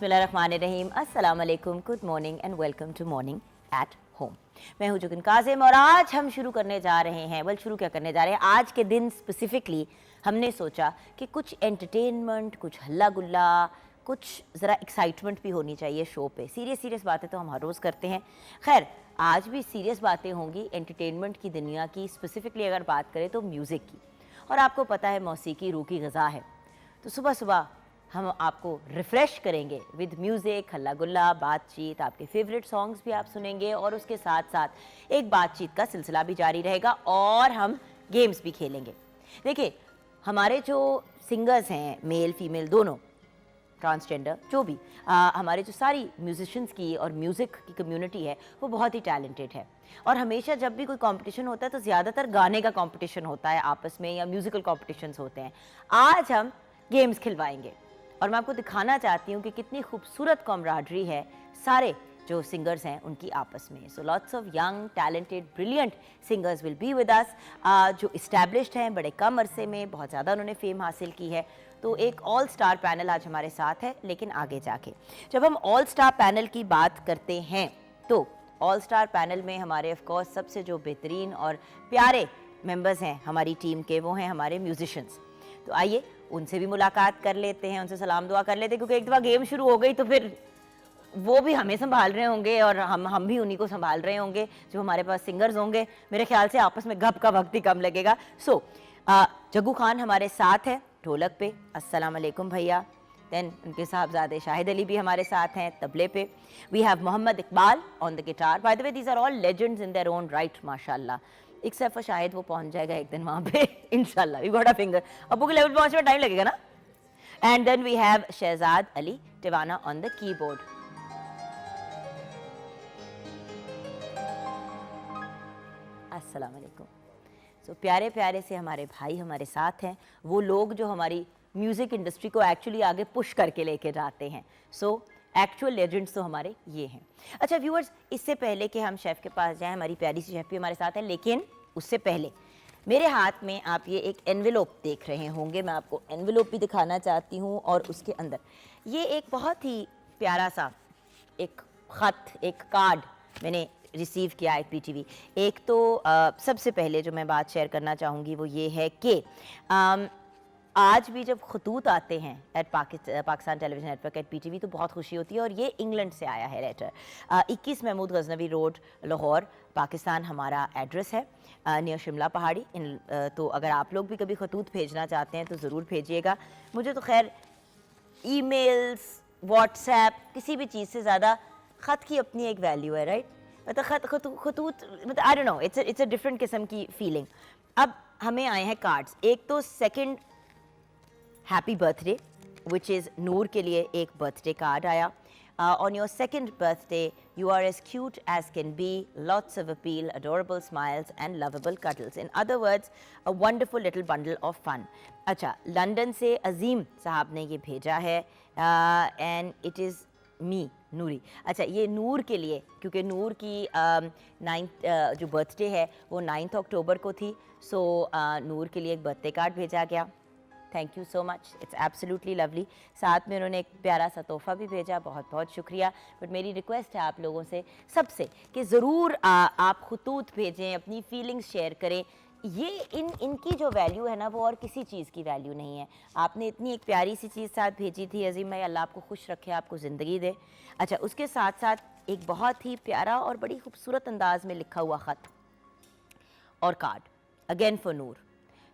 बिस्मिल्लाहिर्रहमानिर्रहीम, अस्सलाम वालेकुम, good morning and welcome to Morning at Home. मैं हूं जुगन काजिम और आज हम शुरू करने जा रहे हैं, शुरू क्या करने जा रहे हैं, आज के दिन स्पेसिफिकली हमने सोचा कि कुछ एंटरटेनमेंट, कुछ हल्ला गुल्ला, कुछ ज़रा एक्साइटमेंट भी होनी चाहिए शो पे। सीरियस बातें तो हम हर रोज़ करते हैं, खैर आज भी सीरियस बातें होंगी एंटरटेनमेंट की दुनिया की। स्पेसिफिकली अगर बात करें तो म्यूज़िक की, और आपको पता है मौसीकी रूह की ग़िज़ा है, तो सुबह सुबह हम आपको रिफ़्रेश करेंगे विद म्यूज़िक, हल्ला गुल्ला, बातचीत, आपके फेवरेट सॉन्ग्स भी आप सुनेंगे और उसके साथ साथ एक बातचीत का सिलसिला भी जारी रहेगा और हम गेम्स भी खेलेंगे। देखिए, हमारे जो सिंगर्स हैं, मेल फीमेल दोनों, ट्रांसजेंडर जो भी, हमारे जो सारी म्यूजिशियंस की और म्यूज़िक की कम्युनिटी है वो बहुत ही टैलेंटेड है। और हमेशा जब भी कोई कंपटीशन होता है तो ज़्यादातर गाने का कंपटीशन होता है आपस में, या म्यूज़िकल कॉम्पिटिशन्स होते हैं। आज हम गेम्स खिलवाएंगे और मैं आपको दिखाना चाहती हूँ कि कितनी खूबसूरत कॉमराडरी है सारे जो सिंगर्स हैं उनकी आपस में। So lots of young talented brilliant singers will be with us, जो इस्टेब्लिश्ड हैं, बड़े कम अरसे में बहुत ज़्यादा उन्होंने फेम हासिल की है। तो एक ऑल स्टार पैनल आज हमारे साथ है। लेकिन आगे जाके जब हम ऑल स्टार पैनल की बात करते हैं तो ऑल स्टार पैनल में हमारे ऑफ कोर्स सबसे जो बेहतरीन और प्यारे मेंबर्स हैं हमारी टीम के, वो हैं हमारे म्यूजिशियंस। तो आइए उनसे भी मुलाकात कर लेते हैं, उनसे सलाम दुआ कर लेते हैं, क्योंकि एक दफ़ा गेम शुरू हो गई तो फिर वो भी हमें संभाल रहे होंगे और हम भी उन्हीं को संभाल रहे होंगे जो हमारे पास सिंगर्स होंगे। मेरे ख्याल से आपस में गप का वक्त ही कम लगेगा। सो जग्गू खान हमारे साथ है ढोलक पे, अस्सलाम वालेकुम भैया। देन उनके साहबजादे शाहिद अली भी हमारे साथ हैं तबले पे। We have Mohammad Iqbal on the guitar. By the way these are all legends in their own right, माशाल्लाह। एक्सेप्ट फॉर शायद वो पहुंच जाएगा एक दिन वहाँ पे इंशाल्लाह। वी गॉट अ फिंगर, अब्बू के लेवल पहुंचने में टाइम लगेगा ना। And then we have Shahzad Ali Tiwana on the keyboard. अस्सलाम वालेकुम। सो प्यारे प्यारे से हमारे भाई हमारे साथ हैं, वो लोग जो हमारी म्यूज़िक इंडस्ट्री को एक्चुअली आगे पुश करके लेके जाते हैं। सो एक्चुअल लेजेंड्स तो हमारे ये हैं। अच्छा व्यूअर्स, इससे पहले कि हम शेफ़ के पास जाएं, हमारी प्यारी सी शेफ़ भी हमारे साथ है, लेकिन उससे पहले मेरे हाथ में आप ये एक एनवेलोप देख रहे होंगे। मैं आपको एनवेलोप भी दिखाना चाहती हूँ और उसके अंदर ये एक बहुत ही प्यारा सा एक ख़त, एक कार्ड मैंने रिसीव किया है पीटीवी। एक तो सबसे पहले जो मैं बात शेयर करना चाहूँगी वो ये है कि आज भी जब खतूत आते हैं at Pakistan television network at PTV तो बहुत खुशी होती है। और ये इंग्लैंड से आया है लेटर। 21 महमूद गजनवी रोड, लाहौर, पाकिस्तान हमारा एड्रेस है, नियर शिमला पहाड़ी। तो अगर आप लोग भी कभी खतूत भेजना चाहते हैं तो ज़रूर भेजिएगा। मुझे तो खैर ईमेल्स, व्हाट्सएप, किसी भी चीज़ से ज़्यादा ख़त की अपनी एक वैल्यू है, राइट। मतलब खतूत मतलब I don't know, it's a different किस्म की फीलिंग। अब हमें आए हैं कार्ड्स। एक तो second happy birthday which is Noor के लिए एक बर्थडे कार्ड आया। On your second birthday, you are as cute as can be, lots of appeal, adorable smiles and lovable cuddles. In other words, a wonderful little bundle of fun. अच्छा, London से अजीम साहब ने ये भेजा है and it is मी नूरी। अच्छा, ये नूर के लिए, क्योंकि नूर की 9th जो बर्थडे है वो 9 अक्टूबर को थी। सो नूर के लिए एक बर्थडे कार्ड भेजा गया। Thank you so much, it's absolutely lovely. साथ में उन्होंने एक प्यारा सा तोहफ़ा भी भेजा, बहुत बहुत शुक्रिया। बट मेरी रिक्वेस्ट है आप लोगों से सबसे कि ज़रूर आप खतूत भेजें, अपनी फीलिंग्स शेयर करें। ये इनकी जो वैल्यू है ना वो और किसी चीज़ की वैल्यू नहीं है। आपने इतनी एक प्यारी सी चीज़ साथ भेजी थी अजीम भाई, अल्लाह आपको खुश रखे, आपको ज़िंदगी दे। अच्छा, उसके साथ साथ एक बहुत ही प्यारा और बड़ी खूबसूरत अंदाज में लिखा हुआ ख़त और card again for Noor.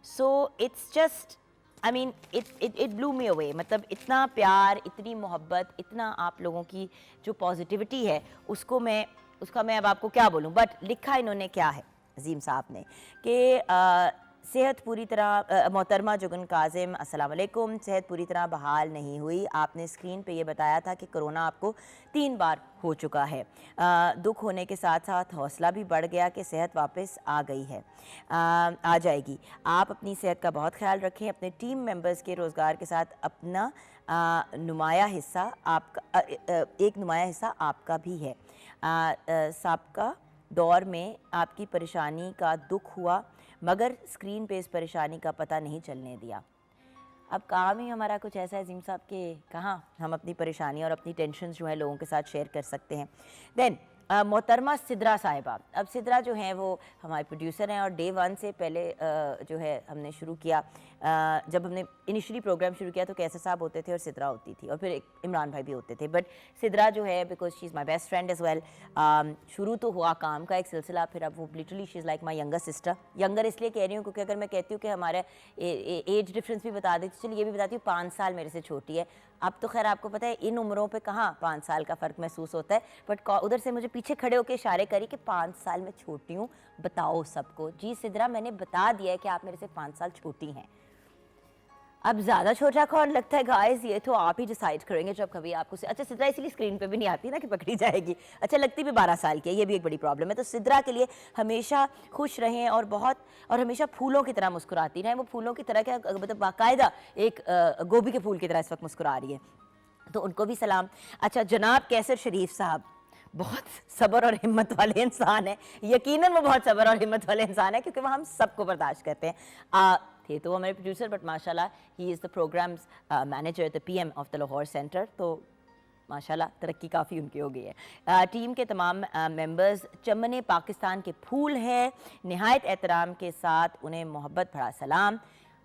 So it's just I mean it blew me away. मतलब इतना प्यार, इतनी मोहब्बत, इतना आप लोगों की जो पॉजिटिविटी है उसका मैं अब आपको क्या बोलूँ। बट लिखा इन्होंने क्या है अजीम साहब ने कि सेहत पूरी तरह, मोहतरमा जुगन काजिम अस्सलाम वालेकुम, सेहत पूरी तरह बहाल नहीं हुई। आपने स्क्रीन पे ये बताया था कि कोरोना आपको 3 बार हो चुका है। दुख होने के साथ साथ हौसला भी बढ़ गया कि सेहत वापस आ गई है, आ जाएगी। आप अपनी सेहत का बहुत ख्याल रखें। अपने टीम मेंबर्स के रोज़गार के साथ अपना नुमाया हिस्सा आपका, एक नुमाया हिस्सा आपका भी है। साबका दौर में आपकी परेशानी का दुख हुआ, मगर स्क्रीन पे इस परेशानी का पता नहीं चलने दिया। अब काम ही हमारा कुछ ऐसा है अजीम साहब कि कहाँ हम अपनी परेशानी और अपनी टेंशन जो है लोगों के साथ शेयर कर सकते हैं। देन मोहतरमा सिद्रा साहिबा, अब सिद्रा जो हैं वो हमारे प्रोड्यूसर हैं और डे 1 से पहले जो है हमने शुरू किया, जब हमने इनिशियली प्रोग्राम शुरू किया तो कैसर साहब होते थे और सिद्रा होती थी और फिर एक इमरान भाई भी होते थे, बट सिद्रा जो है because she is my best friend as well, शुरू तो हुआ काम का एक सिलसिला, फिर अब वो literally she is like my younger sister. Younger इसलिए कह रही हूँ क्योंकि अगर मैं कहती हूँ कि हमारे एज डिफरेंस भी बता देती, चलिए ये भी बताती हूँ 5 साल मेरे से छोटी है। अब तो खैर आपको पता है इन उम्रों पे कहाँ 5 साल का फ़र्क महसूस होता है, बट उधर से मुझे पीछे खड़े होकर इशारे करी कि 5 साल में छोटी हूँ, बताओ सबको। जी सिद्रा, मैंने बता दिया है कि आप मेरे से 5 साल छोटी हैं। अब ज़्यादा छोटा कौन लगता है गाइस, ये तो आप ही डिसाइड करेंगे जब कभी आपको अच्छा सिद्रा इसलिए स्क्रीन पे भी नहीं आती ना कि पकड़ी जाएगी, अच्छा लगती भी 12 साल की है, ये भी एक बड़ी प्रॉब्लम है। तो सिद्रा के लिए हमेशा खुश रहें और बहुत और हमेशा फूलों की तरह मुस्कुराती रहें। वो फूलों की तरह क्या मतलब बाकायदा एक गोभी के फूल की तरह इस वक्त मुस्कुरा रही है, तो उनको भी सलाम। अच्छा जनाब कैसर शरीफ साहब बहुत सब्र और हिम्मत वाले इंसान है, यकीनन वो बहुत सब्र और हिम्मत वाले इंसान है क्योंकि वो हम सबको बर्दाश्त करते हैं। थे तो वो हमारे प्रोड्यूसर, बट माशाल्लाह he is the programmes manager the PM of the Lahore centre, तो माशाल्लाह तरक्की काफ़ी उनकी हो गई है। टीम के तमाम मेंबर्स चमने पाकिस्तान के फूल हैं, नहायत एहतराम के साथ उन्हें मोहब्बत भरा सलाम।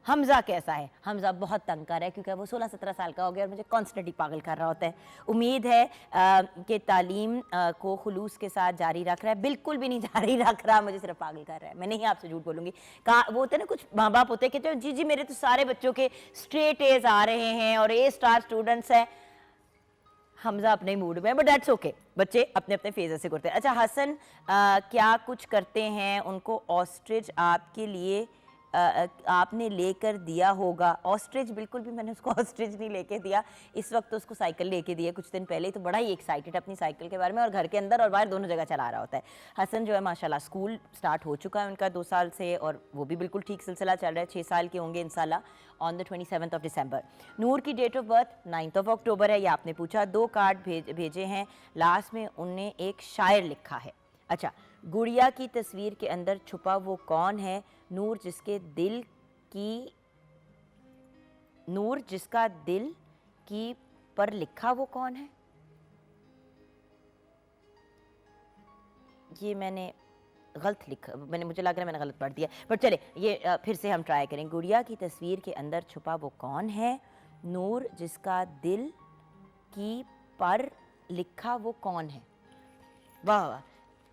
हमज़ा कैसा है? हमज़ा बहुत तंग कर रहा है क्योंकि वो 16-17 साल का हो गया और मुझे कॉन्स्टेंटली पागल कर रहा होता है। उम्मीद है कि तालीम को खुलूस के साथ जारी रख रहा है, बिल्कुल भी नहीं जारी रख रहा, मुझे सिर्फ पागल कर रहा है। मैं नहीं आपसे झूठ बोलूँगी। वो होते हैं ना कुछ माँ बाप होते हैं कहते हैं जी जी मेरे तो सारे बच्चों के स्ट्रेट एज आ रहे हैं और A स्टार स्टूडेंट्स हैं। हमज़ा अपने मूड में, बट दैट्स ओके, बच्चे अपने अपने फेज से करते हैं। अच्छा हसन क्या कुछ करते हैं, उनको ऑस्ट्रिच आपके लिए आपने लेकर दिया होगा। ऑस्ट्रिच बिल्कुल भी मैंने उसको ऑस्ट्रिच नहीं लेके दिया, इस वक्त तो उसको साइकिल लेके दी है कुछ दिन पहले, तो बड़ा ही एक्साइटेड अपनी साइकिल के बारे में और घर के अंदर और बाहर दोनों जगह चला रहा होता है। हसन जो है माशाल्लाह स्कूल स्टार्ट हो चुका है उनका 2 साल से और वो भी बिल्कुल ठीक सिलसिला चल रहा है, 6 साल के होंगे इंशाल्लाह ऑन द 27 दिसंबर। नूर की डेट ऑफ बर्थ 9 अक्टूबर है, ये आपने पूछा। 2 कार्ड भेजे हैं, लास्ट में उनने एक शायर लिखा है। अच्छा गुड़िया की तस्वीर के अंदर छुपा वो कौन है, नूर जिसका दिल की पर लिखा वो कौन है। ये मैंने गलत लिखा, मुझे लग रहा है मैंने गलत पढ़ दिया, पर चले ये फिर से हम ट्राई करें। गुड़िया की तस्वीर के अंदर छुपा वो कौन है, नूर जिसका दिल की पर लिखा वो कौन है। वाह वाह,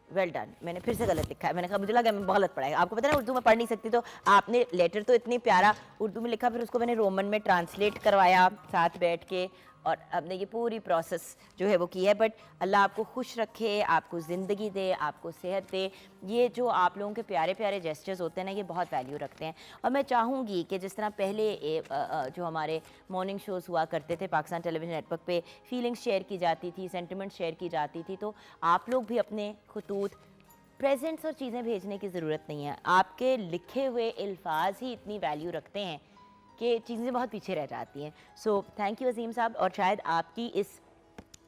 वेल डन। मैंने फिर से गलत लिखा है, मैंने कहा मुझे लगा मैं गलत पढ़ा है। आपको पता है ना उर्दू में पढ़ नहीं सकती, तो आपने लेटर तो इतनी प्यारा उर्दू में लिखा, फिर उसको मैंने रोमन में ट्रांसलेट करवाया साथ बैठ के और हमने ये पूरी प्रोसेस जो है वो की है। बट अल्लाह आपको खुश रखे, आपको ज़िंदगी दे, आपको सेहत दे। ये जो आप लोगों के प्यारे प्यारे जेस्चर्स होते हैं ना, ये बहुत वैल्यू रखते हैं। और मैं चाहूँगी कि जिस तरह पहले जो हमारे मॉर्निंग शोज़ हुआ करते थे पाकिस्तान टेलीविज़न नेटवर्क पे, फीलिंग्स शेयर की जाती थी, सेंटिमेंट शेयर की जाती थी, तो आप लोग भी अपने खतूत प्रेजेंट्स और चीज़ें भेजने की ज़रूरत नहीं है। आपके लिखे हुए अल्फाज ही इतनी वैल्यू रखते हैं कि चीज़ें बहुत पीछे रह जाती हैं। सो थैंक यू अजीम साहब, और शायद आपकी इस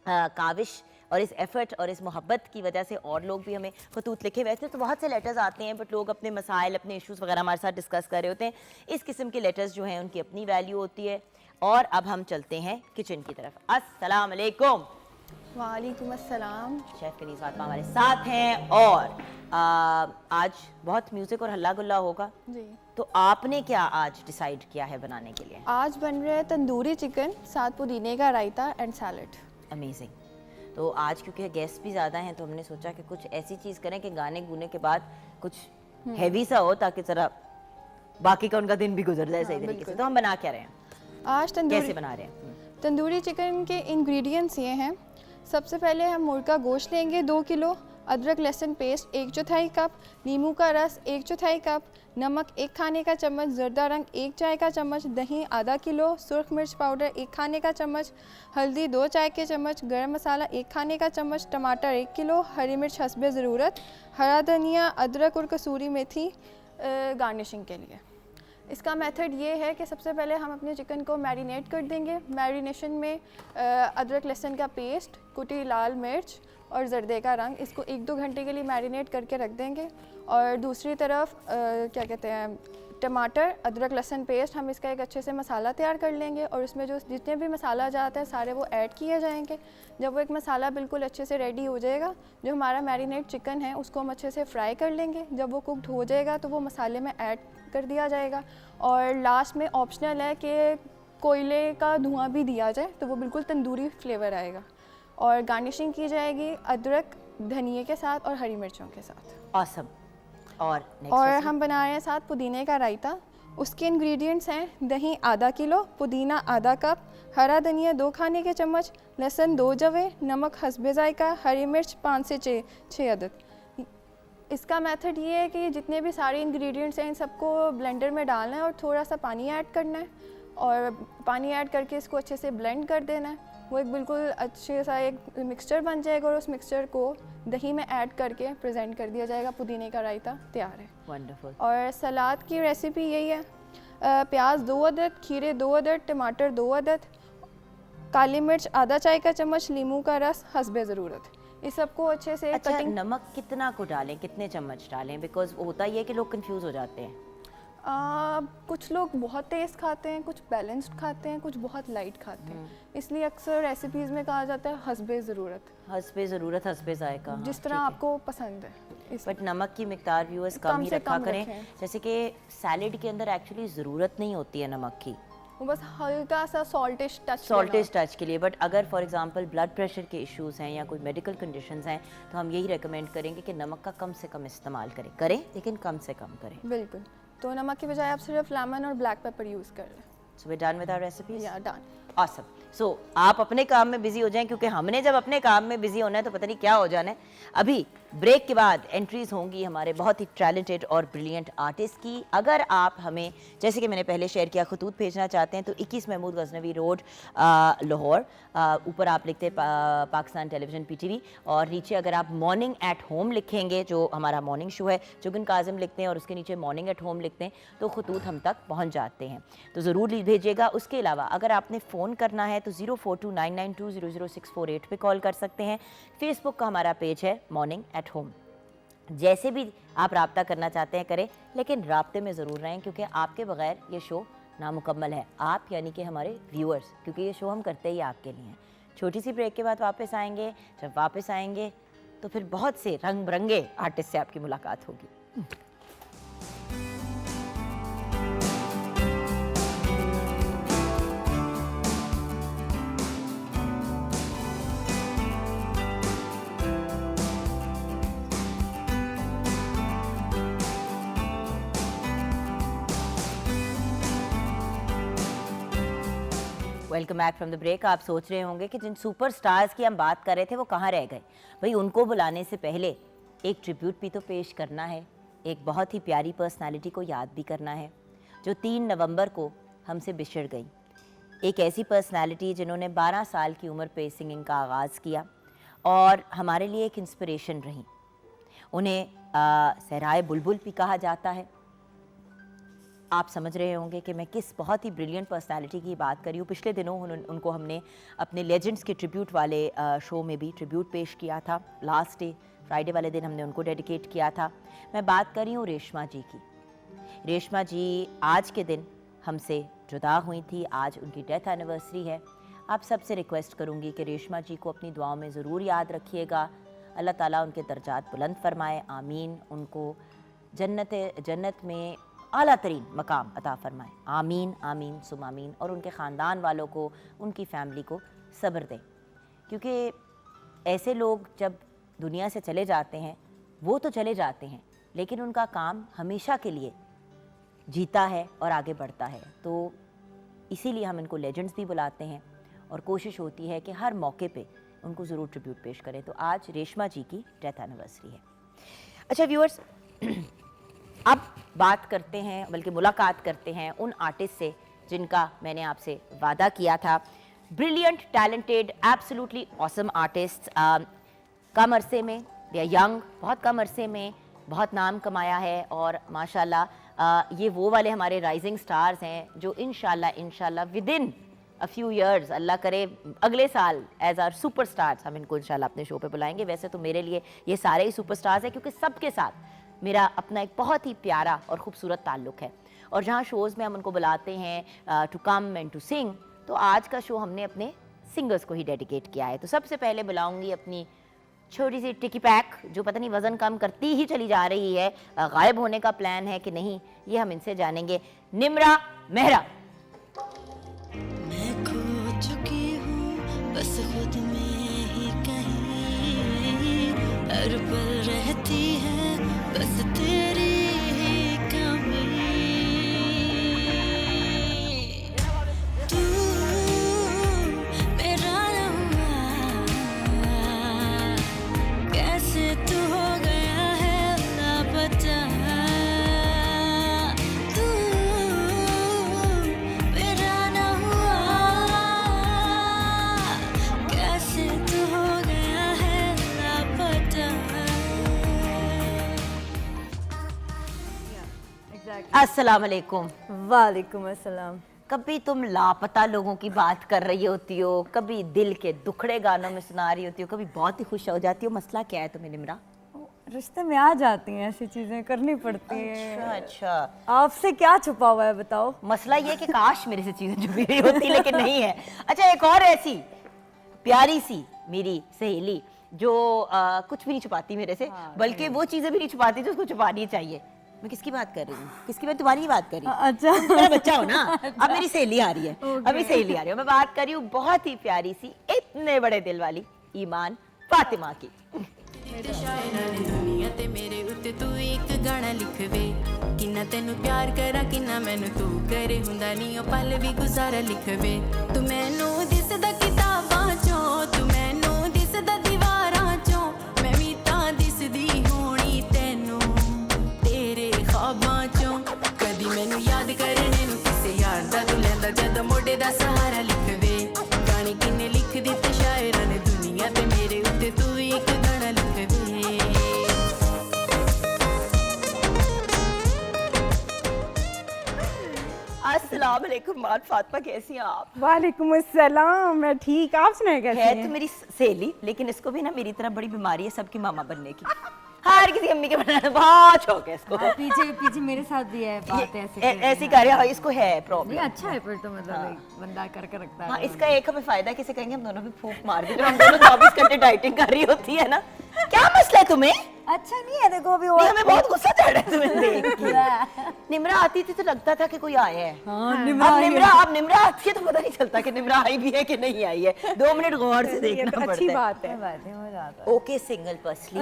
काविश और इस एफ़र्ट और इस मोहब्बत की वजह से और लोग भी हमें खतूत लिखे। वैसे तो बहुत से लेटर्स आते हैं, बट लोग अपने मसाइल, अपने इश्यूज़ वगैरह हमारे साथ डिस्कस कर रहे होते हैं। इस किस्म के लेटर्स जो हैं उनकी अपनी वैल्यू होती है। और अब हम चलते हैं किचन की तरफ। अस्सलाम वालेकुम। वालेकुम अस्सलाम। शेफ़ कनीज़ फातिमा हमारे साथ हैं और आज बहुत म्यूज़िक और हल्ला गुल्ला होगा जी। तो आपने क्या आज डिसाइड किया है बनाने के लिए? आज बन रहा है तंदूरी चिकन, साथ पुदीने का रायता एंड सैलड। अमेजिंग। तो आज क्योंकि गेस्ट भी ज़्यादा हैं तो हमने सोचा कि कुछ ऐसी चीज़ करें कि गाने गुने के बाद कुछ हैवी सा हो, ताकि ज़रा बाकी का उनका दिन भी गुजर जाए सही तरीके से। तो हम बना क्या रहे हैं आज? कैसे बना रहे हैं? तंदूरी चिकन के इंग्रेडिएंट्स ये हैं। सबसे पहले हम मुर्गा गोश्त लेंगे 2 किलो, अदरक लहसुन पेस्ट 1/4 कप, नींबू का रस 1/4 कप, नमक 1 खाने का चम्मच, ज़रदा रंग 1 चाय का चम्मच, दही आधा किलो, सुर्ख मिर्च पाउडर 1 खाने का चम्मच, हल्दी 2 चाय के चम्मच, गरम मसाला 1 खाने का चम्मच, टमाटर 1 किलो, हरी मिर्च हस्बे ज़रूरत, हरा धनिया, अदरक और कसूरी मेथी गार्निशिंग के लिए। इसका मेथड ये है कि सबसे पहले हम अपने चिकन को मैरिनेट कर देंगे। मैरिनेशन में अदरक लहसुन का पेस्ट, कुटी लाल मिर्च और जर्दे का रंग, इसको 1-2 घंटे के लिए मैरिनेट करके रख देंगे। और दूसरी तरफ क्या कहते हैं, टमाटर, अदरक लहसुन पेस्ट, हम इसका एक अच्छे से मसाला तैयार कर लेंगे और उसमें जो जितने भी मसाला जाता है सारे वो ऐड किए जाएंगे। जब वो एक मसाला बिल्कुल अच्छे से रेडी हो जाएगा, जो हमारा मैरिनेट चिकन है उसको हम अच्छे से फ्राई कर लेंगे। जब वो कुकड हो जाएगा तो वो मसाले में ऐड कर दिया जाएगा। और लास्ट में ऑप्शनल है कि कोयले का धुआं भी दिया जाए तो वो बिल्कुल तंदूरी फ्लेवर आएगा। और गार्निशिंग की जाएगी अदरक धनिए के साथ और हरी मिर्चों के साथ। ऑसम। और हम बना रहे हैं साथ पुदीने का रायता। उसके इंग्रेडिएंट्स हैं दही आधा किलो, पुदीना आधा कप, हरा धनिया 2 खाने के चम्मच, लहसुन 2 जवे, नमक हस्बे जायका, हरी मिर्च 5 से 6 अदद। इसका मेथड ये है कि जितने भी सारे इंग्रेडिएंट्स हैं इन सबको ब्लेंडर में डालना है और थोड़ा सा पानी ऐड करना है और पानी ऐड करके इसको अच्छे से ब्लेंड कर देना है। वो एक बिल्कुल अच्छे सा एक मिक्सचर बन जाएगा और उस मिक्सचर को दही में ऐड करके प्रेजेंट कर दिया जाएगा। पुदीने का रायता तैयार है। वंडरफुल। और सलाद की रेसिपी यही है, प्याज 2 अदद, खीरे 2 अदद, टमाटर 2 अदद, काली मिर्च आधा चाय का चम्मच, नींबू का रस हस्बे ज़रूरत। इस सबको अच्छे से अच्छा, कटिंग। नमक कितना को डालें, कितने चम्मच डालें? बिकॉज होता ये है कि लोग कंफ्यूज हो जाते हैं। कुछ लोग बहुत तेज़ खाते हैं, कुछ बैलेंस्ड खाते हैं, कुछ बहुत लाइट खाते हैं, इसलिए अक्सर रेसिपीज़ में कहा जाता है हस्बे ज़रूरत। हस्बे ज़रूरत, हस्बे जायका, जिस तरह आपको पसंद है। बट नमक की मिकदार व्यूअर्स कम ही से रखा कम करें। रखें। जैसे कि सैलेड के अंदर एक्चुअली ज़रूरत नहीं होती है नमक की, वो बस हल्का सा सॉल्टिश टच के लिए। बट अगर फॉर एग्जांपल ब्लड प्रेशर के इश्यूज़ हैं या कोई मेडिकल कंडीशंस हैं तो हम यही रेकमेंड करेंगे कि नमक का कम से कम इस्तेमाल करें लेकिन कम से कम करें। बिल्कुल। तो नमक की बजाय आप सिर्फ लेमन और ब्लैक पेपर यूज़ कर लें। So we done with our recipes. Yeah done. Awesome. So आप अपने काम में बिजी हो जाएं, क्योंकि हमने जब अपने काम में बिजी होना है तो पता नहीं क्या हो जाना है। अभी ब्रेक के बाद एंट्रीज होंगी हमारे बहुत ही टैलेंटेड और ब्रिलियंट आर्टिस्ट की। अगर आप हमें, जैसे कि मैंने पहले शेयर किया, खतूत भेजना चाहते हैं तो 21 महमूद गजनवी रोड लाहौर, ऊपर आप लिखते हैं पाकिस्तान टेलीविज़न PTV, और नीचे अगर आप मॉर्निंग एट होम लिखेंगे, जो हमारा मॉर्निंग शो है, जुगन काजिम लिखते हैं और उसके नीचे मॉर्निंग एट होम लिखते हैं तो खतूत हम तक पहुँच जाते हैं। तो ज़रूर भेजिएगा। उसके अलावा अगर आपने फ़ोन करना है तो 042992000648 पे कॉल कर सकते हैं। फेसबुक का हमारा पेज है मॉर्निंग एट होम। जैसे भी आप राब्ता करना चाहते हैं करें, लेकिन राब्ते में ज़रूर रहें, क्योंकि आपके बगैर ये शो नामुकम्मल है। आप यानी कि हमारे व्यूअर्स, क्योंकि ये शो हम करते ही आपके लिए हैं। छोटी सी ब्रेक के बाद वापस आएंगे। जब वापस आएंगे तो फिर बहुत से रंग बिरंगे आर्टिस्ट से आपकी मुलाकात होगी। Welcome back from the break. आप सोच रहे होंगे कि जिन सुपरस्टार्स की हम बात कर रहे थे वो कहाँ रह गए। भाई, उनको बुलाने से पहले एक ट्रिब्यूट भी तो पेश करना है, एक बहुत ही प्यारी पर्सनालिटी को याद भी करना है जो 3 नवंबर को हमसे बिछड़ गई। एक ऐसी पर्सनालिटी जिन्होंने 12 साल की उम्र पे सिंगिंग का आगाज़ किया और हमारे लिए एक इंस्पिरेशन रही। उन्हें सहराए बुलबुल भी कहा जाता है। आप समझ रहे होंगे कि मैं किस बहुत ही ब्रिलियंट पर्सनालिटी की बात कर रही हूँ। पिछले दिनों उनको हमने अपने लेजेंड्स के ट्रिब्यूट वाले शो में भी ट्रिब्यूट पेश किया था। लास्ट डे फ्राइडे वाले दिन हमने उनको डेडिकेट किया था। मैं बात कर रही हूँ रेशमा जी की। रेशमा जी आज के दिन हमसे जुदा हुई थी। आज उनकी डेथ एनिवर्सरी है। आप सबसे रिक्वेस्ट करूँगी कि रेशमा जी को अपनी दुआओं में ज़रूर याद रखिएगा। अल्लाह ताला उनके दर्जात बुलंद फरमाए, आमीन। उनको जन्नत में आला तरीन मकाम अता फरमाए, आमीन आमीन सुम आमीन। और उनके ख़ानदान वालों को, उनकी फैमिली को सब्र दें, क्योंकि ऐसे लोग जब दुनिया से चले जाते हैं वो तो चले जाते हैं, लेकिन उनका काम हमेशा के लिए जीता है और आगे बढ़ता है। तो इसीलिए हम इनको लेजेंड्स भी बुलाते हैं और कोशिश होती है कि हर मौके पे उनको ज़रूर ट्रिब्यूट पेश करें। तो आज रेशमा जी की डेथ एनिवर्सरी है। अच्छा व्यूअर्स, अब बात करते हैं, बल्कि मुलाकात करते हैं उन आर्टिस्ट से जिनका मैंने आपसे वादा किया था। Brilliant, talented, absolutely awesome artist. कम अरसे में, या यंग, बहुत कम अरसे में बहुत नाम कमाया है और माशाल्लाह ये वो वाले हमारे राइजिंग स्टार्स हैं जो इंशाल्लाह विदिन अ फ्यू इयर्स, अल्लाह करे अगले साल एज आर सुपरस्टार्स हम इनको इंशाल्लाह अपने शो पे बुलाएंगे। वैसे तो मेरे लिए ये सारे ही सुपरस्टार्स हैं, क्योंकि सबके साथ मेरा अपना एक बहुत ही प्यारा और खूबसूरत ताल्लुक़ है। और जहाँ शोज़ में हम उनको बुलाते हैं to come and to sing, तो आज का शो हमने अपने सिंगर्स को ही डेडिकेट किया है। तो सबसे पहले बुलाऊंगी अपनी छोटी सी टिकी पैक, जो पता नहीं वज़न कम करती ही चली जा रही है, गायब होने का प्लान है कि नहीं, ये हम इनसे जानेंगे। निम्रा मेहरा। मैं खो चुकी हूँ बस खुद में ही कहीं, हर पल रहती है बस तेरी ही कमी। तू मेरा ना हुआ, कैसे तू हो गया है लापता। तू मेरा ना हुआ, कैसे तू हो गया है लापता। अस्सलाम वालेकुम। वालेकुम अस्सलाम। कभी तुम लापता लोगों की बात कर रही होती हो, कभी दिल के दुखड़े गानों में सुना रही होती हो, कभी बहुत ही खुश हो जाती हो। मसला क्या है तुम्हें निम्रा? रिश्ते में आ जाती हैं ऐसी चीजें, करनी पड़ती हैं। अच्छा अच्छा, आपसे क्या छुपा हुआ है बताओ? मसला ये कि काश मेरे से चीजें छुपी हुई होती, लेकिन नहीं है। अच्छा, एक और ऐसी प्यारी सी मेरी सहेली जो कुछ भी नहीं छुपाती मेरे से, बल्कि वो चीजें भी नहीं छुपाती जो उसको छुपानी चाहिए। मैं किसकी बात कर रही हूँ? किसकी? मैं तुम्हारी ही बात कर रही हूँ। अच्छा, मेरा बच्चा हो ना। अब मेरी सहेली आ रही है, अभी सहेली आ रही है। मैं बात कर रही हूँ बहुत ही प्यारी सी, इतने बड़े दिल वाली ईमान फातिमा की। दुनिया ते मेरे उत्ते तू एक गाना लिखवे, किन्ना तेनू प्यार करा किन्ना मैनू तू करे, हुंदा नी ओ पल भी गुजारा लिखवे। तू मैनू दिसदा किताबां चों, तू मैनू दिसदा दीवारां चों, मैं भी तां दिसदी होनी तैनू तेरे ख्वाबां चों। कदी मैनू याद करने नू किसे यार दा तू लैंदा जद मोढे दा सहारा लिखवे। गाने किन्ने लिख दित्ते शायरां ने दुनिया ते मेरे उत्ते तू एक गाना लिखवे। अस्सलाम वालेकुम मान फातिमा, कैसी हैं आप? वालेकुम अस्सलाम। मैं ठीक, आप सुनाए कैसे है हैं? तो मेरी सहेली, लेकिन इसको भी ना मेरी तरह बड़ी बीमारी है सबकी मामा बनने की। हर किसी अम्मी के बनने का बहुत शौक है इसको। पीछे पीछे मेरे साथ भी है बात ऐसे ऐसी कर रहा है, इसको है नहीं, प्रॉब्लम। अच्छा है फिर तो मतलब एक बंदा करके रखता हाँ, है। इसका एक हमें फायदा है, किसे कहेंगे हम दोनों भी फूंक मार दी, जब हम दोनों 24 घंटे डाइटिंग कर रही होती है ना। क्या मसला है तुम्हें? अच्छा नहीं है, देखो अभी नहीं, हमें बहुत गुस्सा चढ़ रहा है तुम्हें देख के। निम्रा आती थी तो लगता था कि कोई आया है। हाँ, अब निम्रा आती है तो पता नहीं चलता कि निम्रा आई भी है कि नहीं आई है। 2 मिनट गौर से ये देखना तो पड़ता अच्छी है। बात है। हो जाता है। ओके, सिंगल पसली।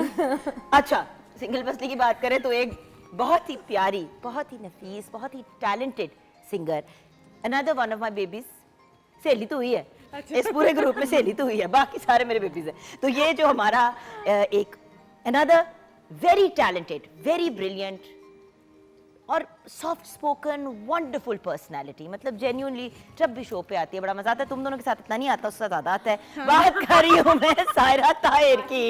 अच्छा, सिंगल पसली की बात करें तो एक बहुत ही प्यारी, बहुत ही नफीस, बहुत ही talented singer, another one of my babies. सहेली तो हुई है इस पूरे ग्रुप में, सहेली तो हुई है, बाकी सारे मेरे बेबीज हैं। तो ये जो हमारा एक another very talented, very brilliant और सॉफ्ट स्पोकन वंडरफुल पर्सनालिटी, मतलब जेन्युइनली जब भी शो पे आती है बड़ा मजा आता है। तुम दोनों के साथ इतना नहीं आता, उससे ज्यादा आता है। बात कर रही हूँ मैं सायरा ताहिर की।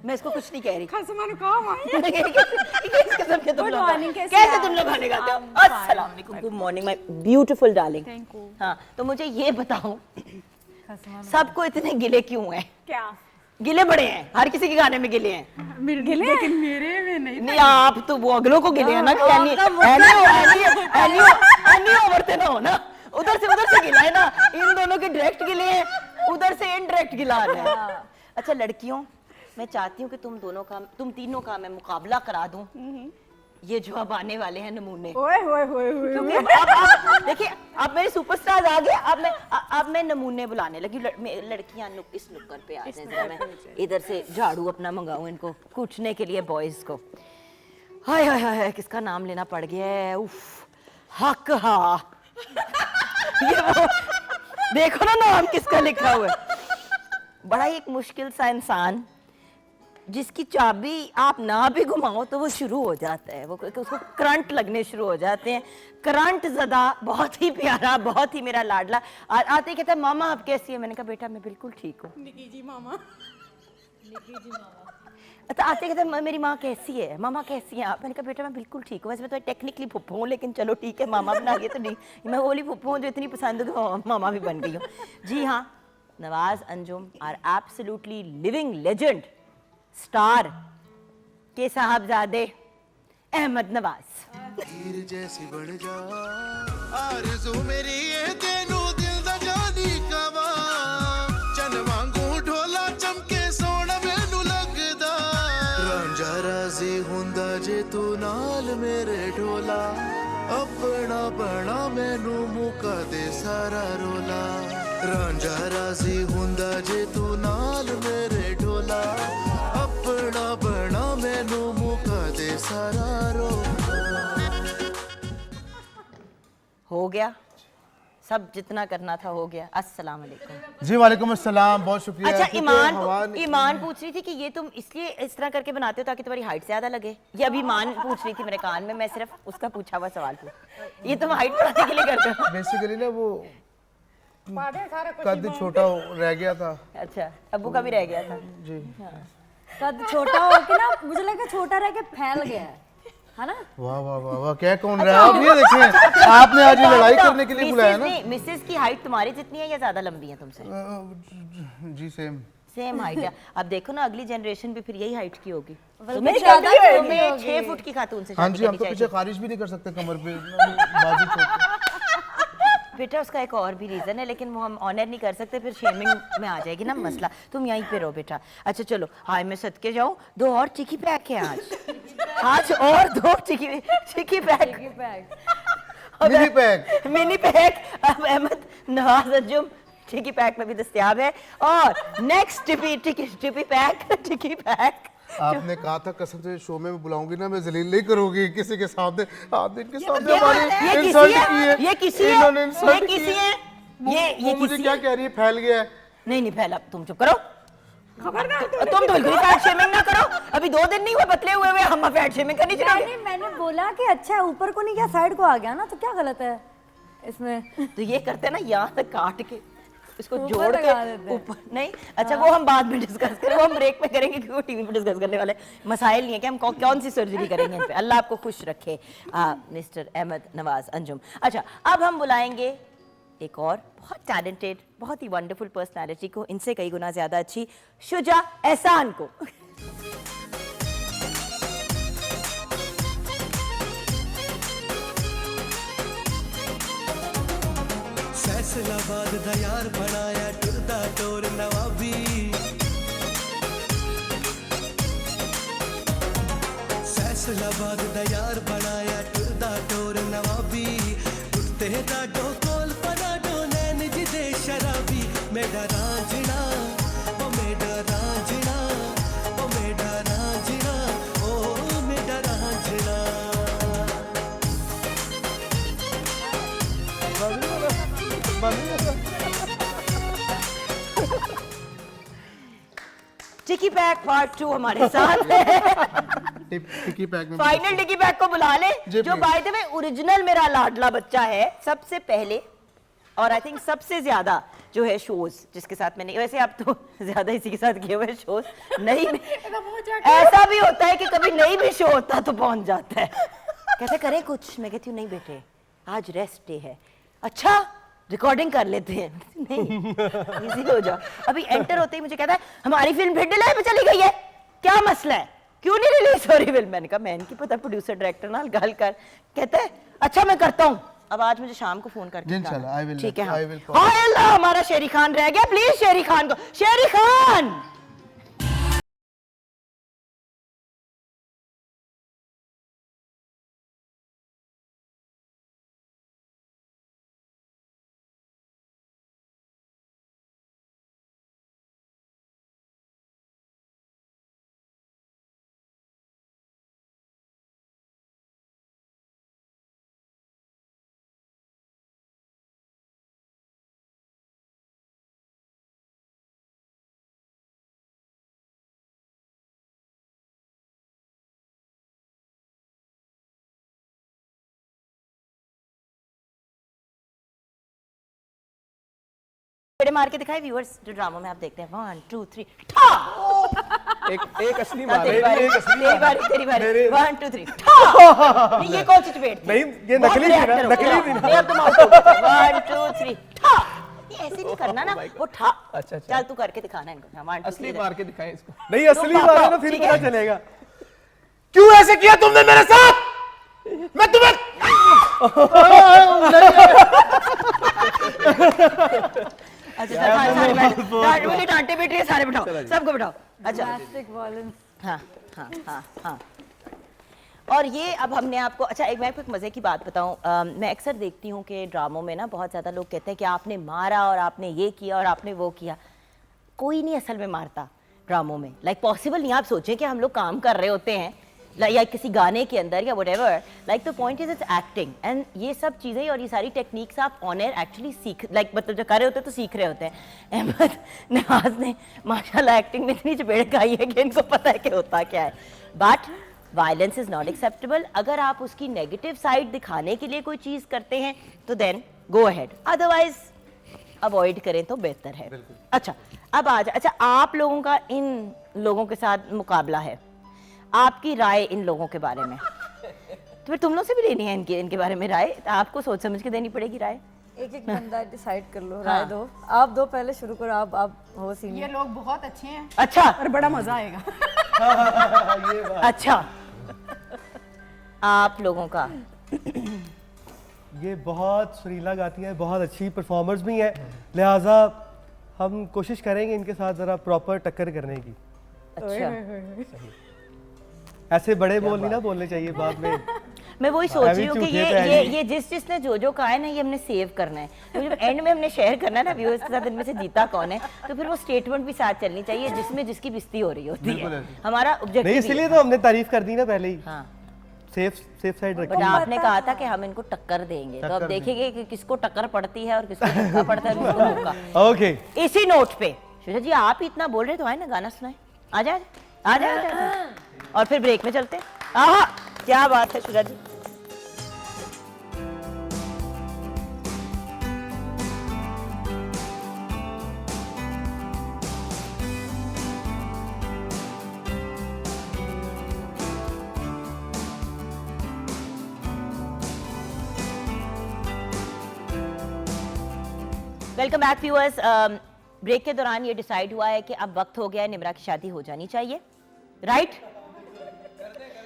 मैं इसको कुछ नहीं कह रही। खसमान काम आया। किस किस्म के तुम Good लोग morning, कैसे कैसे हैं तुम लोग खाने गाते हो? I'm fine. अस्सलाम वालेकुम, good morning my beautiful darling. Thank you. हाँ, तो मुझे ये बताओ सबको इतने गिले क्यों हैं? क्या गिले बड़े हैं, हर किसी के गाने में गिले हैं। मेरे लेकिन मेरे में नहीं। नहीं, आप तो वो अगलों को गिले हैं ना, कि एनी ओवरते ना हो ना, उधर से गिला है ना। इन दोनों के डायरेक्ट गिले हैं, उधर से इनडायरेक्ट गिला है। अच्छा लड़कियों, मैं चाहती हूँ कि तुम तीनों का मैं मुकाबला करा दूं। ये जो अब आने वाले हैं नमूने, ओए होए होए होए। क्योंकि अब देखिए, अब मेरे सुपरस्टार आ गए, अब मैं नमूने बुलाने लगी। लड़कियां इस नुक्कड़ पे आ जाए, जरा मैं इधर से झाड़ू अपना मंगाऊं इनको कूचने के लिए बॉयज को। हाय हाय हाय, किसका नाम लेना पड़ गया है। उफ, हक हा। ये वो देखो ना नाम किसका लिखा हुआ है। बड़ा ही एक मुश्किल सा इंसान, जिसकी चाबी आप ना भी घुमाओ तो वो शुरू हो जाता है, वो उसको करंट लगने शुरू हो जाते हैं। करंट ज़दा, बहुत ही प्यारा, बहुत ही मेरा लाडला। आते ही कहता है मामा आप कैसी है? मैंने कहा बेटा मैं बिल्कुल ठीक हूँ। निकी जी मामा। तो आते कहते हैं मेरी माँ कैसी है, मामा कैसी है आप? मैंने कहा बेटा मैं बिल्कुल ठीक हूँ, वैसे मैं तो टेक्निकली फुप्पो हूँ, लेकिन चलो ठीक है मामा बना गया तो नहीं, मैं बोली फुप्पो हूँ जो इतनी पसंद हो कि मामा भी बन गई हूँ। जी हाँ, Nawaz Anjum are absolutely living legend, star के साहबजादे अहमद नवाज। तीर जैसी बढ़ जा आरज़ू मेरी ये तेनू दिल दा जानी कवा चन वांगू ढोला चमके सोना मैनू लगदा रांझा राजी हुंदा जे तू नाल मेरे ढोला अपना बना मैनू मुका दे सारा रोला रांझा राजी हुंदा जे तू नाल मेरे ढोला अपना बना मैनू मुका दे सारा रोला। हो गया सब, जितना करना था हो गया। अस्सलाम वालेकुम। जी वालेकुम अस्सलाम, बहुत शुक्रिया। अच्छा क्योंकि ईमान पूछ रही थी कि ये तुम इसलिए इस तरह करके बनाते हो ताकि तुम्हारी हाइट ज्यादा लगे? ये अभी ईमान पूछ रही थी मेरे कान में, मैं सिर्फ उसका पूछा हुआ सवाल पूछ, ये तुम हाइट बढ़ाने के लिए करते हो? बेसिकली ना वो कद छोटा रह गया था। अच्छा, अब्बू का भी रह गया था जी। कद छोटा हो के ना, मुझे लगा छोटा रह के फैल गया है ना? वाह वाह वाह वाह, क्या कौन रहा है अब? ये देखें, आपने आज ये लड़ाई करने के लिए बुलाया ना। मिसेस की हाइट तुम्हारी जितनी है या ज्यादा लंबी है तुमसे? जी सेम सेम हाइट है। अब देखो ना अगली जनरेशन भी फिर यही हाइट की होगी। बल्कि तुम्हें ज्यादा तुम्हें 6 फुट की खातून से हाँ शादी जी, हम करनी तो चाहिए। पीछे खारिज भी नहीं कर सकते कमर पे बाजू छोड़। बेटा उसका एक और भी रीजन है, लेकिन वो हम ऑनर नहीं कर सकते, फिर शेमिंग में आ जाएगी ना मसला। तुम यहीं पे रहो बेटा। अच्छा चलो, हाय मैं सदके जाऊं, 2 और चिकी पैक है आज और 2 चिकी पैक मिनी पैक अब अहमद नवाज अंजुम चिकी पैक में भी दस्तयाब है। और नेक्स्ट टिपी पैक आपने कहा था कसम से शो में बुलाऊंगी ना, मैं जलील नहीं करूंगी किसी के सामने। आपने इनके सामने हमारी इंसल्ट की है। ये किसी है, इन्होंने ये इंसल्ट की किसी है। है, ये मुझे किसी क्या है? कह रही है, फैल गया है। नहीं फैला, तुम चुप करो। तुम तो बिल्कुल फैट शेमिंग ना करो, अभी 2 दिन नहीं हुए पतले हुए हम फैट शेमिंग करनी चाहिए। मैंने बोला कि अच्छा है, ऊपर को नहीं क्या साइड को आ गया ना, तो क्या गलत है इसमें? तो ये करते हैं ना, यहाँ तक काट के इसको ऊपर जोड़ लगा के देते हैं। ऊपर नहीं। अच्छा वो हम बाद में डिस्कस करें, वो हम ब्रेक में करेंगे क्योंकि वो टीवी पे डिस्कस करने वाले मसाइल नहीं है कि हम कौन सी सर्जरी करेंगे इन पे। अल्लाह आपको खुश रखे मिस्टर अहमद नवाज अंजुम। अच्छा अब हम बुलाएंगे एक और बहुत टैलेंटेड, बहुत ही वंडरफुल पर्सनालिटी को, इनसे कई गुना ज्यादा अच्छी शुजा एहसान को। फैसलाबाद दा यार बनाया टुरदा टोर नवाबी फैसलाबाद दा यार बनाया टुरदा टोर नवाबी कुत्ते दा डोकोल पना डो नैन जी दे शराबी मेरा रांझना ओ मेरा रांझना ओ मेरा रांझना ओ मेरा रांझना। टिकी पैक पार्ट 2 हमारे साथ है। टिकी पैक में फाइनल टिकी पैक को बुला ले, जी, जो please। Bye the way original मेरा लाडला बच्चा है सबसे पहले, और आई थिंक सबसे ज्यादा जो है शोज जिसके साथ मैंने, वैसे आप तो ज्यादा इसी के साथ किए हुए शोज नहीं ऐसा भी होता है कि कभी नहीं भी शो होता तो पहुंच जाता है, कहते करे कुछ, मैं कहती हूँ नहीं बेटे आज रेस्ट डे है। अच्छा रिकॉर्डिंग कर लेते हैं। नहीं इजी हो जाओ। अभी एंटर होते ही मुझे कहता है हमारी फिल्म फिर डिले पे चली गई है, क्या मसला है, क्यों नहीं रिलीज हो रही फिल्म? मैंने कहा मैं इनकी पता प्रोड्यूसर डायरेक्टर नाल गल कर। कहता है अच्छा मैं करता हूँ। अब आज मुझे शाम को फोन करके इंशाल्लाह, I will- ठीक है। I will call। हाय अल्लाह हमारा शेरी खान रह गया, प्लीज शेरी खान को, शेरी खान बड़े मार के दिखाए व्यूअर्स जो ड्रामा में आप देखते हैं 1 2 3 एक असली मार तेरी बारी तेरी बारी 1 2 3 नहीं ये कौन सी चपेट नहीं ये नकली थी ना नकली थी नहीं अब तुम आउट हो गए 1 2 3 ये ऐसे नहीं करना ना वो ठा अच्छा चल तू करके दिखाना इनको 1 2 असली 3 मार के दिखाएं इसको नहीं असली मार है ना फिर ठीक पता है। चलेगा क्यों ऐसे किया तुमने मेरे साथ? मैं तुम्हें अच्छा सारे डांटे बैठ रही है सारे बिठाओ सबको बिठाओ अच्छा हाँ हाँ हाँ हाँ और ये अब हमने आपको अच्छा एक मैं कुछ मज़े की बात बताऊं मैं अक्सर देखती हूँ कि ड्रामों में ना बहुत ज़्यादा लोग कहते हैं कि आपने मारा और आपने ये किया और आपने वो किया कोई नहीं असल में मारता ड्रामों में लाइक पॉसिबल नहीं आप सोचें कि हम लोग काम कर रहे होते हैं या किसी गाने के अंदर या whatever like the point is it's acting and ये सब चीज़ें और ये सारी टेक्निक्स आप ऑन एयर एक्चुअली सीख लाइक मतलब जो कर रहे होते हैं तो सीख रहे होते हैं अहमद नवाज ने माशाल्लाह एक्टिंग में इतनी चपेट खाई है कि इनको पता है कि होता क्या है but violence is not acceptable अगर आप उसकी नेगेटिव साइड दिखाने के लिए कोई चीज़ करते हैं तो then go ahead otherwise avoid करें तो बेहतर है अच्छा अब आ जाए अच्छा आप लोगों का इन लोगों के साथ मुकाबला है आपकी राय इन लोगों के बारे में तो फिर तुम लोग से भी लेनी है इनके बारे में राय आपको सोच समझ के देनी पड़ेगी राय एक एक बंदा डिसाइड कर लो राय दो आप दो पहले शुरू करो आप हो सीनियर ये लोग बहुत अच्छे हैं अच्छा और बड़ा मजा आएगा अच्छा आप लोगों का ये बहुत सुरीला गाती है बहुत अच्छी परफॉर्मर्स भी हैं लिहाजा हम कोशिश करेंगे इनके साथ ज़रा प्रॉपर टक्कर करने की अच्छा ऐसे बड़े बोल नहीं ना बोलने चाहिए बाद में मैं वही सोच रही हूँ कि झूठे पे आएंगे। ये जिसने जो कहा है ना ये हमने सेव करना है तो जब एंड में हमने शेयर करना है ना व्यूअर्स के साथ इनमें से जीता कौन है तो फिर वो स्टेटमेंट भी साथ चलनी चाहिए जिसमें जिसकी बिस्ती हो रही होती है हमारा नहीं ऑब्जेक्टिव इसलिए तो हमने तारीफ कर दी ना पहले ही हाँ सेफ साइड बट रखी आपने कहा था कि हम इनको टक्कर देंगे तो अब देखेंगे कि किसको टक्कर पड़ती है और किसको धक्का पड़ता है और किसको मौका ओके इसी नोट पे शुजा जी आप ही इतना बोल रहे तो आए ना गाना सुनाए आ जाए आ जाए और फिर ब्रेक में चलते हैं आहा क्या बात है शुजा जी वेलकम बैक व्यूअर्स ब्रेक के दौरान ये डिसाइड हुआ है कि अब वक्त हो गया है निम्रा की शादी हो जानी चाहिए राइट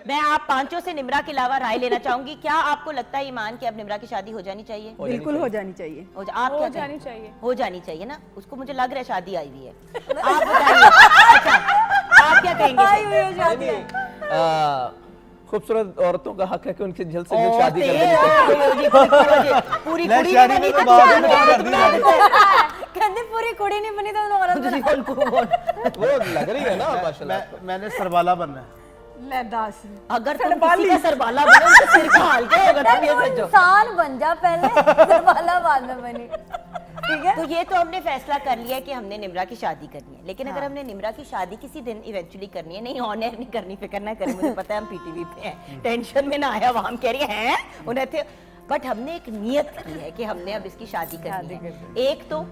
मैं आप पांचों से निम्रा के अलावा राय लेना चाहूंगी क्या आपको लगता है ईमान कि अब निम्रा की शादी हो जानी चाहिए बिल्कुल हो जानी चाहिए आप क्या जानी चाहिए हो जानी चाहिए ना उसको मुझे लग रहा है शादी आई हुई है आप बताइए अच्छा आप क्या कहेंगे खूबसूरत औरतों का हक है कि उनकी जल्द से जल्द शादी कर देनी पूरी ले कुड़ी शादी नहीं में तो बनी बाद में कर दी कहते पूरी कुड़ी नहीं बनी तो औरत वो लग रही है ना माशाल्लाह मैंने सरबाला बनना है लेदास अगर तुम किसी का सरबाला बनो तो सिर खाल के अगर तुम ये सोचो इंसान बन जा पहले सरबाला बाद में बनी ठीक है तो ये तो हमने फैसला कर लिया है कि हमने निम्रा की शादी करनी है लेकिन अगर हमने निम्रा की शादी किसी दिन इवेंचुअली करनी है नहीं ऑन एयर नहीं करनी फिक्र ना करें मुझे पता है हम पीटीवी पे हैं टेंशन में ना आया वहाँ हम कह रही हैं उन्हें थे बट हमने एक नियत की है कि हमने अब इसकी शादी करनी है एक तो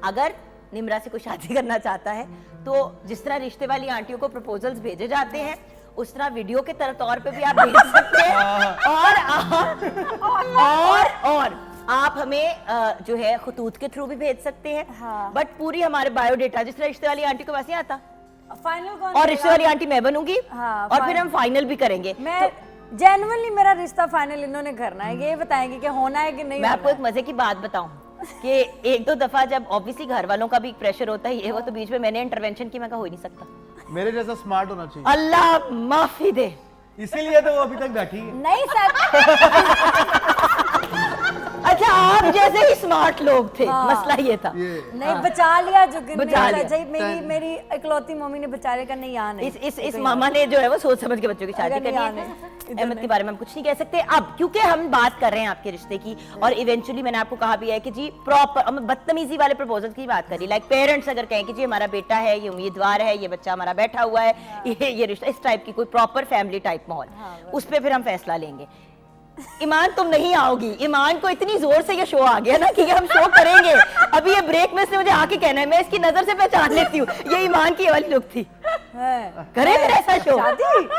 अगर निम्रा से कोई शादी करना चाहता है तो जिस तरह रिश्ते वाली आंटियों को प्रपोजल्स भेजे जाते हैं उस तरह वीडियो के तौर पे भी आप भेज सकते हैं और आप हमें जो है खतूत के थ्रू भी भेज सकते हैं बट पूरी हमारे बायोडेटा जिस तरह रिश्ते वाली आंटी को वैसे आता फाइनल कौन और रिश्ते वाली आंटी मैं बनूंगी हाँ, और फिर हम फाइनल भी करेंगे मैं जेन्युइनली मेरा रिश्ता फाइनल इन्होंने करना है ये बताएंगे कि होना है कि नहीं मैं आपको एक मजे की बात बताऊं कि एक दो दफा जब ऑब्वियसली घर वालों का भी प्रेशर होता है ये वो तो बीच में मैंने इंटरवेंशन की मैं कहा हो ही नहीं सकता मेरे जैसा स्मार्ट होना चाहिए अल्लाह माफी दे इसीलिए तो वो अभी तक बैठी है नहीं सर अच्छा आप जैसे ही स्मार्ट लोग थे मसला ये था नहीं बचा लिया जो कि बचा मेरा लिया। मेरी मेरी इकलौती मम्मी ने बचा लिया नहीं यहाँ नहीं इस मामा ने जो है वो सोच समझ के बच्चों की शादी करनी है अहमद के बारे में हम कुछ नहीं कह सकते अब क्योंकि हम बात कर रहे हैं आपके रिश्ते की और इवेंचुअली मैंने आपको कहा भी है कि जी प्रॉपर हम बदतमीजी वाले प्रपोजल की बात करी लाइक पेरेंट्स अगर कहें कि जी हमारा बेटा है ये उम्मीदवार है ये बच्चा हमारा बैठा हुआ है ये रिश्ता इस टाइप की कोई प्रॉपर फैमिली टाइप माहौल उस पर फिर हम फैसला लेंगे ईमान तुम नहीं आओगी। ईमान को इतनी जोर से ये शो आ गया ना कि हम शो करेंगे। अभी ये ब्रेक में इसने मुझे आके कहना है, मैं इसकी नजर से पहचान लेती हूँ ये ईमान की ये वाली लुक थी। करें फिर ऐसा शो?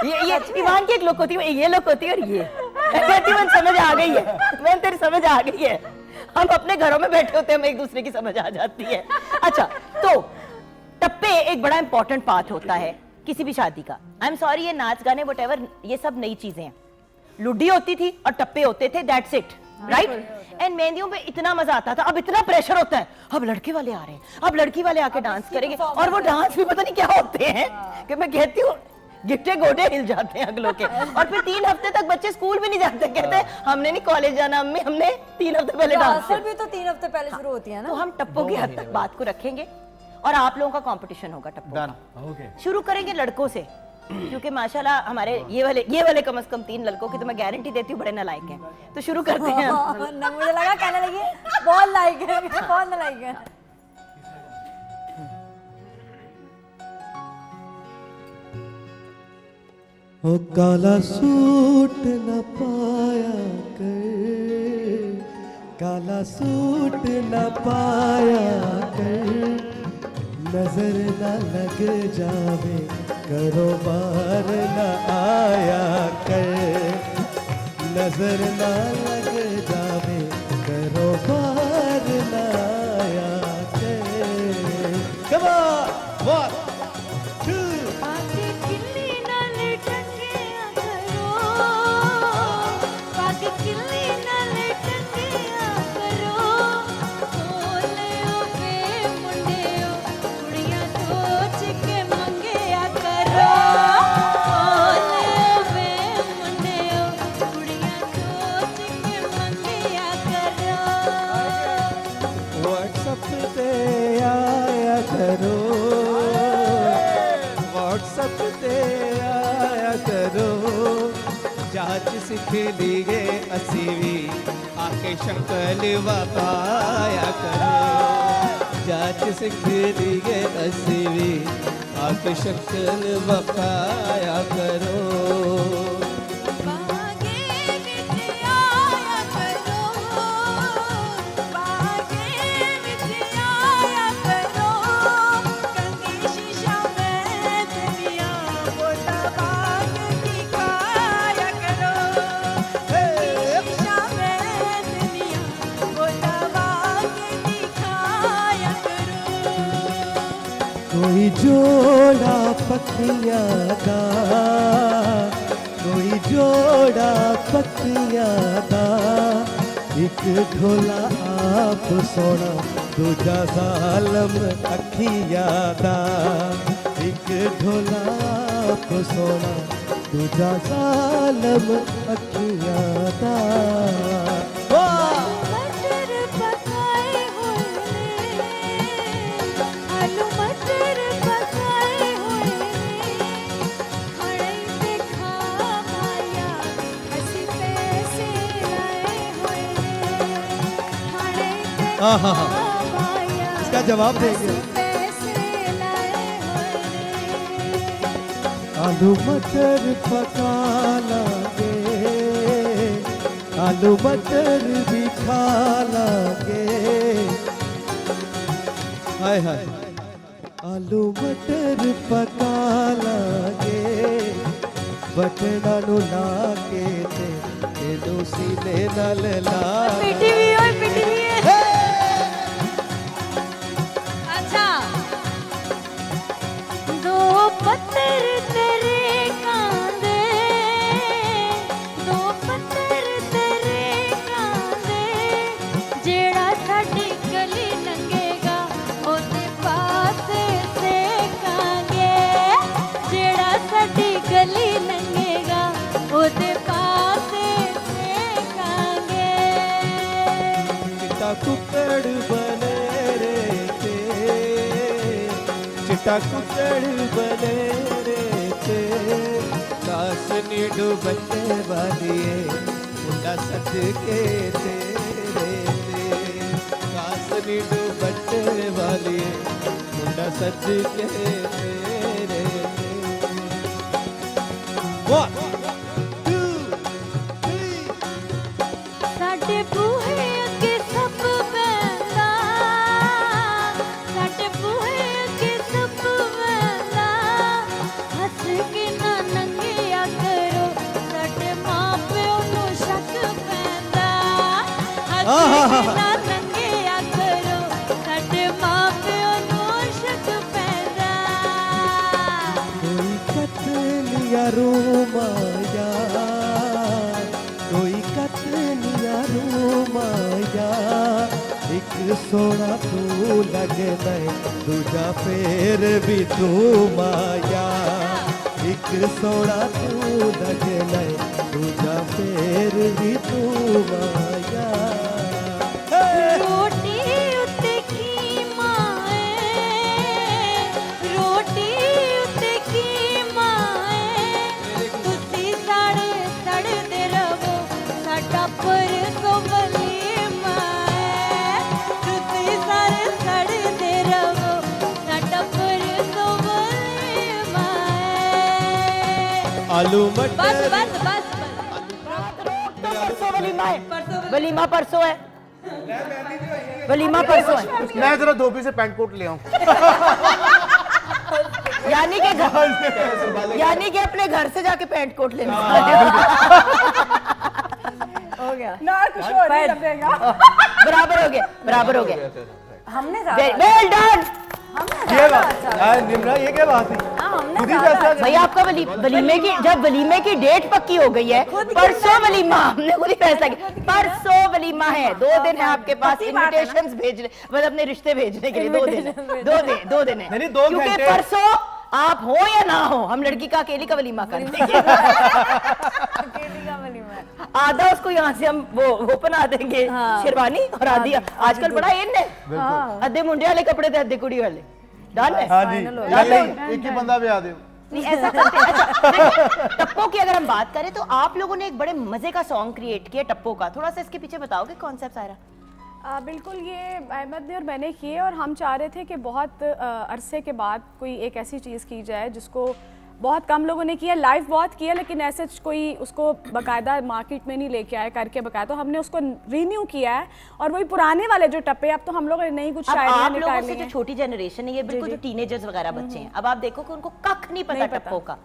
ये ईमान की एक लुक होती है, ये लुक होती है और ये कहती है समझ आ गई है, मैं तेरी समझ आ गई है। हम अपने घरों में बैठे होते हैं, हमें एक दूसरे की समझ आ जाती है। अच्छा, तो टप्पे एक बड़ा इंपॉर्टेंट पार्ट होता है किसी भी शादी का। आई एम सॉरी, ये नाच गाने व्हाटएवर ये सब नई चीजें हैं। लुड्डी होती थी और टप्पे होते थे, दैट्स इट, राइट। एंड मेहंदियों पे इतना मजा आता था, अब इतना प्रेशर होता है, अब लड़के वाले आ रहे हैं, अब लड़की वाले आके डांस करेंगे, और वो डांस भी पता नहीं क्या होते हैं कि मैं कहती हूँ गिट्टे गोडे हिल जाते हैं अगलों के। और फिर 3 हफ्ते तक बच्चे स्कूल भी नहीं जाते, कहते हैं हमने नहीं कॉलेज जाना अम्मी, हमने 3 हफ्ते पहले डांस असल भी तो 3 हफ्ते पहले शुरू होती है ना। तो हम टप्पों की हद तक बात को रखेंगे और आप लोगों का कंपटीशन होगा टप्पों का। शुरू करेंगे लड़कों से, क्योंकि माशाल्लाह हमारे ये वाले कम से कम 3 लड़कों की तो मैं गारंटी देती हूँ बड़े नालायक हैं। तो शुरू करते हैं हम। ना मुझे लगा कहने लगी बहुत लाइक है, बहुत नालायक है। ओ काला सूट न पाया कर, काला सूट न पाया कर, नजर न लग जावे कारोबार न आया कर, नजर न लग जावे कारोबार न आया कर। Come on, 1, 2 व्हाट्सएप पे आया करो, व्हाट्सएप पे आया करो, जांच सिख लिए असी भी आके शक्ल वकाया करो, जांच सिख लिए असी भी आके शक्ल वकाया करो। कोई जोड़ा पत्तियां दा, कोई जोड़ा पत्तियां दा, एक ढोला आप सोना दूजा जालम अखियां दा, एक ढोला आप सोना दूजा जालम अखियां दा। इसका जवाब देंगे। आलू मटर पका लागे, आलू मटर भी खा लागे, हाय हाय आलू मटर पका लागे, बटना नु लाके ते सीने नाल ला पीटी भी हो, पीटी भी है। अच्छा, दो पत्थर तेरे कांदे, दो पत्थर तेरे कांदे, जेड़ा साडी गली लंघेगा ओदे पासे सेकांगे, जेड़ा साडी गली लंघेगा ओदे पासे सेकांगे। चिट्टा कुकड़ बने रे चे, चिट्टा कुकड़ बने रे चे, काश नीडू बच्चे वालिए मुंडा सदके तेरे ते, काश नीडू बच्चे वालिए मुंडा सदके तेरे ते। 1, 2, 3 सोना तू लगना दूजा फेर भी तू माया एक सोना तू लगना दूजा फेर भी तू माया रोटी उत्ते की माए रोटी उत्ते की माए तुसी सड़ सड़दे रहो साडा पर सोवली माए तुसी सड़ सड़दे रहो साडा पर सोवली माए आलू बस मटर बस बस परसों वलीमा है, वलीमा परसों है, वलीमा परसों है। मैं जरा धोबी से पैंट कोट ले आऊं। यानी कि अपने घर से जाके पैंट कोट लेना। हो गया ना कुछ और नहीं लगेगा। बराबर हो गया, बराबर हो गया। हमने ज्यादा वेल डन। ये बात यार निम्रा ये क्या बात है खुद ही फैसला कर- भाई आपका वलीमे की जब वलीमे की डेट पक्की हो गई है, परसों वलीमा, हमने खुद ही फैसला किया परसों वलीमा है। 2 दिन है आपके पास इनविटेशंस भेजने, मतलब अपने रिश्ते भेजने के लिए 2 दिन है, 2 दिन है, नहीं, 2 क्योंकि घंटे। परसों आप हो या ना हो, हम लड़की का अकेली का वलीमा कर देंगे। अकेली का वलीमा है। आधा उसको यहाँ से हम वो बना देंगे शेरवानी, और आधी आजकल बड़ा इन है, अद्धे मुंडे वाले कपड़े थे अद्धे कुड़ी वाले। डन है। हाँ जी एक ही बंदा भी आ दे। नहीं ऐसा करते। अच्छा देखिए, टप्पो की अगर हम बात करें तो आप लोगों ने एक बड़े मजे का सॉन्ग क्रिएट किया टप्पो का, थोड़ा सा इसके पीछे बताओगे कॉन्सेप्ट सारा? बिल्कुल, ये अहमद ने और मैंने किए और हम चाह रहे थे कि बहुत अरसे के बाद कोई एक ऐसी चीज़ की जाए जिसको बहुत कम लोगों ने किया, लाइव बहुत किया, लेकिन ऐसे कोई उसको बाकायदा मार्केट में नहीं लेके आया करके बकायदा, तो हमने उसको रीन्यू किया है। और वही पुराने वाले जो टप्पे, अब तो हम लोग नई कुछ अब शायरियाँ आप लोगों निकाल से ली जो हैं। छोटी जनरेशन है, ये बिल्कुल जो टीनेजर्स वगैरह बच्चे हैं, अब आप देखो कि उनको कख नहीं पता टप्पो का।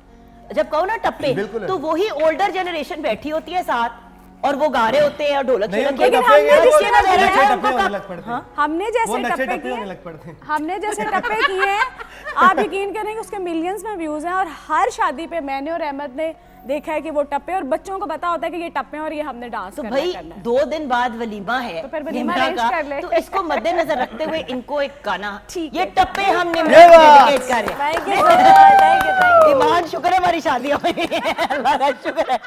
जब कहो ना टप्पे, तो वही ओल्डर जनरेशन बैठी होती है साथ और वो गा रहे होते हैं और ढोलक नहीं, छिड़क उनको के टप्पे हमने ये जिसके वो नजर नशे है, टप्पे उनको होने कख- लग पड़ते हैं। हमने वो जैसे नशे टप्पे टप्पे होने किए, लग पड़ते हैं। हमने जैसे टप्पे किए हैं, आप यकीन करेंगे उसके मिलियंस में व्यूज हैं। और हर शादी पे मैंने और अहमद ने देखा है कि वो टप्पे, और बच्चों को पता होता है कि ये टप्पे और ये हमने डांस तो करना भाई करना है। 2 दिन बाद वलीमा है, तो फिर वलीमा निम्रा arrange का, कर ले। तो इसको मद्देनजर रखते हुए इनको एक गाना, ठीक ये है। टप्पे हम निम्रा को डेडिकेट कर रहे हैं। Thank you thank you. ईमान शुक्र है हमारी शादियां हुई हैं, अल्लाह का शुक्र है।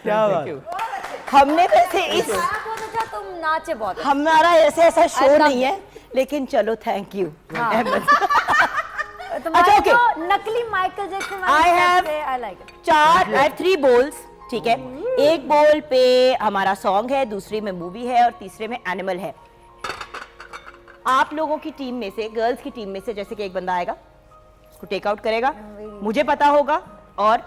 क्या बात हमने वैसे इस बहुत अच्छा, तुम नाचे बहुत। हमारा ऐसा शो नहीं है, लेकिन चलो थैंक यू अहमद। तुम्हारे okay. जो नकली Michael Jackson I have- I like it. 3 balls, ठीक है। एक बॉल पे हमारा सॉन्ग है, दूसरी में मूवी है और तीसरे में एनिमल है। आप लोगों की टीम में से, गर्ल्स की टीम में से, जैसे कि एक बंदा आएगा, उसको टेक आउट करेगा, मुझे पता होगा और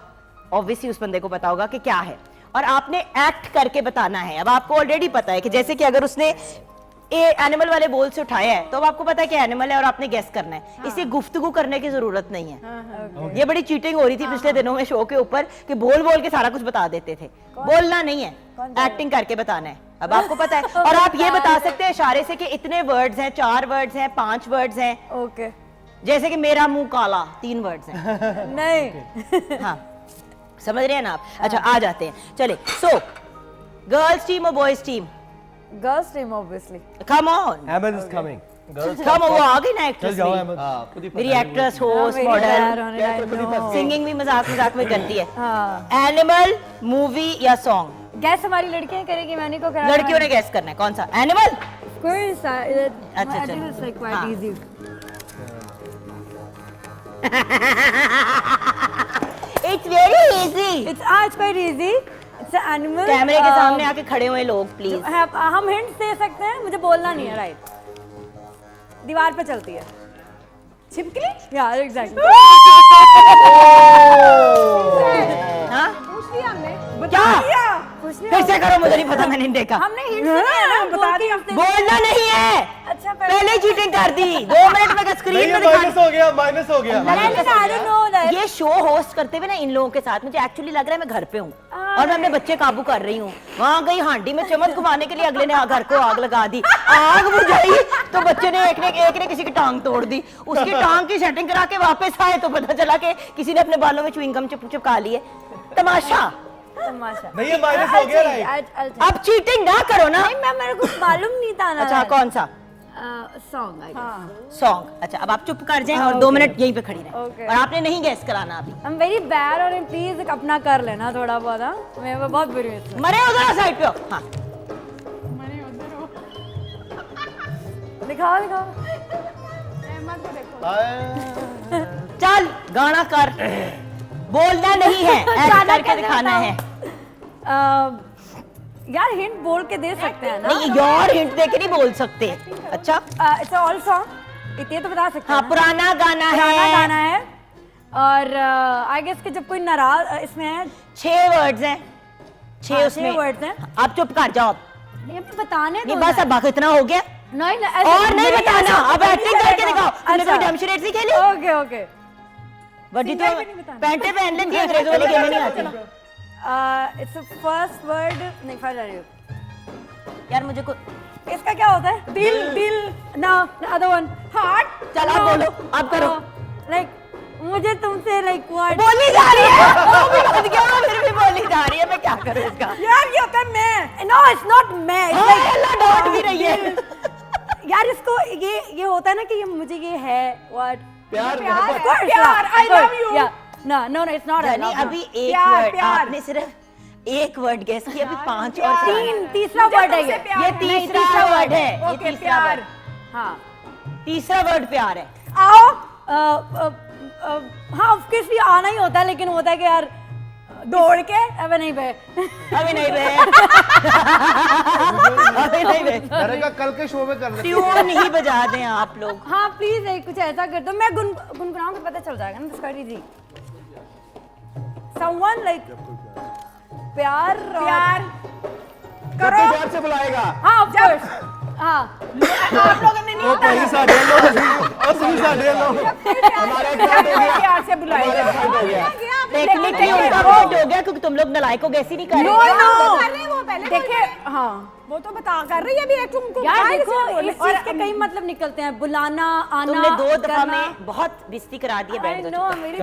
ऑब्वियसली उस बंदे को पता होगा कि क्या है, और आपने एक्ट करके बताना है। अब आपको ऑलरेडी पता है कि जैसे कि अगर उसने एनिमल वाले बोल से उठाया है तो अब आपको पता है कि एनिमल है और आपने गेस करना है। इसे गुफ्तगू करने की जरूरत नहीं है। ये बड़ी चीटिंग हो रही थी पिछले दिनों में शो के ऊपर कि बोल बोल के सारा कुछ बता देते थे। बोलना नहीं है, एक्टिंग करके बताना है। अब आपको पता है, और आप ये बता सकते हैं इशारे से कि इतने वर्ड्स हैं, 4 वर्ड्स हैं, 5 वर्ड्स हैं। ओके। जैसे कि मेरा मुंह काला, 3 वर्ड्स हैं। नहीं। हाँ, समझ रहे हैं ना आप? अच्छा, आ जाते हैं, चले। सो गर्ल्स टीम और boys team? Girls team obviously. Come on, Ahmed is coming come, वो आ गई ना चल एक्ट्रेस जाओ मेरी। अहमद खुद ही पता मेरी है एक्ट्रेस, होस्ट, मॉडल, सिंगिंग भी मजाक मजाक में करती है। एनिमल, मूवी या सॉन्ग? गैस हमारी लड़कियां करेगी, मैंने को करा। लड़कियों ने गैस करना है कौन सा। एनिमल? कोई सा अच्छा, चलो। इट्स लाइक क्वाइट हाँ। Easy. It's very easy. It's quite easy. It's animal. कैमरे के सामने आके खड़े हुए लोग प्लीज। हम हिंट्स दे सकते हैं, मुझे बोलना नहीं है। राइट, दीवार पे चलती है। छिपकली? यार एग्जैक्टली। हाँ, पूछ लिया हमने, क्या? फिर से करो, मुझे नहीं पता, मैंने नहीं देखा। हमने हिंट्स दिए ना, बता दिया। बोलना नहीं है, अच्छा, पहले चीटिंग कर दी 2 मिनट में स्क्रीन में माइनस हो गया, माइनस हो गया। I don't know that. ये शो होस्ट करते हुए ना इन लोगों के साथ मुझे एक्चुअली लग रहा है मैं घर पे हूँ और मैं अपने बच्चे काबू कर रही हूँ। वहां गई हांडी में चम्मच घुमाने के लिए, अगले ने घर को आग लगा दी, आग बुझाई तो बच्चे ने एक ने किसी की टांग तोड़ दी, उसकी टांग की सेटिंग करा के वापस आए तो पता चला कि किसी ने अपने बालों में च्युइंग गम चिपका ली है। तमाशा। तमाशा। नहीं, ये माइनस हो गया, राइट। अब चीटिंग ना करो ना। नहीं, मेरे को मालूम नहीं था ना। अच्छा, कौन सा सॉन्ग? सॉन्ग। अच्छा, अब आप चुप कर जाएं और 2 मिनट यहीं पे खड़ी रहें। Okay. और आपने नहीं गैस कराना अभी। I'm very bad और प्लीज अपना कर लेना थोड़ा बहुत। हाँ, मैं बहुत बुरी हूँ इसमें। मरे उधर साइड पे हो। हाँ, दिखाओ दिखाओ। चल गाना कर, बोलना नहीं है, ऐसे करके दिखाना है। यार हिंट बोल के दे सकते हैं ना? नहीं, यार हिंट देके नहीं बोल सकते। अच्छा, इट्स ऑल सॉन्ग, इतने तो बता सकते हैं। हाँ, ना? पुराना गाना पुराना है। गाना है और आई गेस कि जब कोई नाराज इसमें है 6 वर्ड्स हैं, 6 उसमें वर्ड्स हैं। आप चुप कर जाओ। ये बताने नहीं दो बस, ना। अब बाकी इतना हो गया नहीं और नहीं बताना। अब एक्टिंग करके दिखाओ। तुमने कोई डेमोन्स्ट्रेट नहीं खेली? Okay okay. बड़ी तो पैंटे पहन लेती है, अंग्रेजों वाली गेमें नहीं आती। इट्स फर्स्ट वर्ड नहीं फॉर यू यार मुझे को इसका क्या होता है? दिल ना अदर वन हार्ट। चल आप बोलो, आप करो। लाइक मुझे तुमसे लाइक वर्ड बोली जा रही है, वो भी बंद किया, वो फिर भी बोली जा रही है। मैं क्या करूं इसका? यार ये होता है मैं। नो इट्स नॉट मैं। अल्लाह डांट भी रही है। यार इसको ये होता है ना कि ये मुझे ये है व्हाट प्यार आई लव यू। या नो इट्स नॉट। यानी अभी एक वर्ड आपने सिर्फ एक वर्ड गेस किया, अभी 5 और 3। तीसरा वर्ड है ये तीसरा वर्ड है। ये तीसरा वर्ड। हाँ, तीसरा वर्ड प्यार है। आओ हाँ ऑब्वियसली आना ही होता है, लेकिन होता है कि यार दौड़ के अबे नहीं बे अभी नहीं बे अभी नहीं बे। मैंने कहा कल के शो में कर लेते। ट्यून ही बजा दें आप लोग। हाँ प्लीज कुछ ऐसा कर दो, मैं गुनगुनाऊं तो पता चल जाएगा ना। स्कर्टी जी समवन लाइक प्यार करो। प्यार से बुलाएगा। हाँ ऑफ कोर्स। हाँ आप लोगों ने नहीं कहीं साढ़े हमारे प्यार से बुलाएगा। हो गया। टेक्निकली उनका पॉइंट हो गया क्योंकि तुम लोग नलायक को गैस ही नहीं कर नो रहे। नो वो पहले देखिए। हाँ वो तो बता कर रही है अभी एक तुमको। यार देखो इस चीज के कई मतलब निकलते हैं, बुलाना आना। तुमने 2 दफा करना। में बहुत बेइज्जती करा दी है। बैठ I जाओ। know, मेरी